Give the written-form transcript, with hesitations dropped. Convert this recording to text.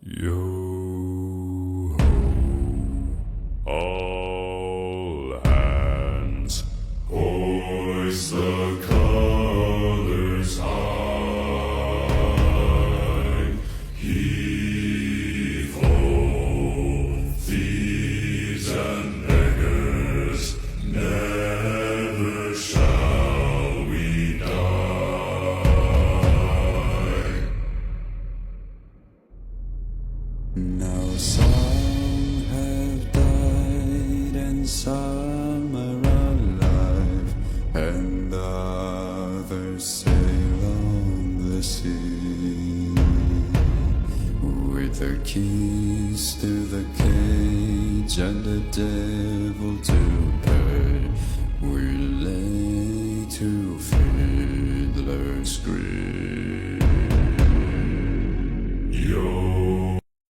Yo ho, all hands, hoist the colors high. Heave ho, thieves and beggars, never shall we die. Now some have died and some are alive, and others sail on the sea. With the keys to the cage and the devil to pay, we lay to fiddler's grave.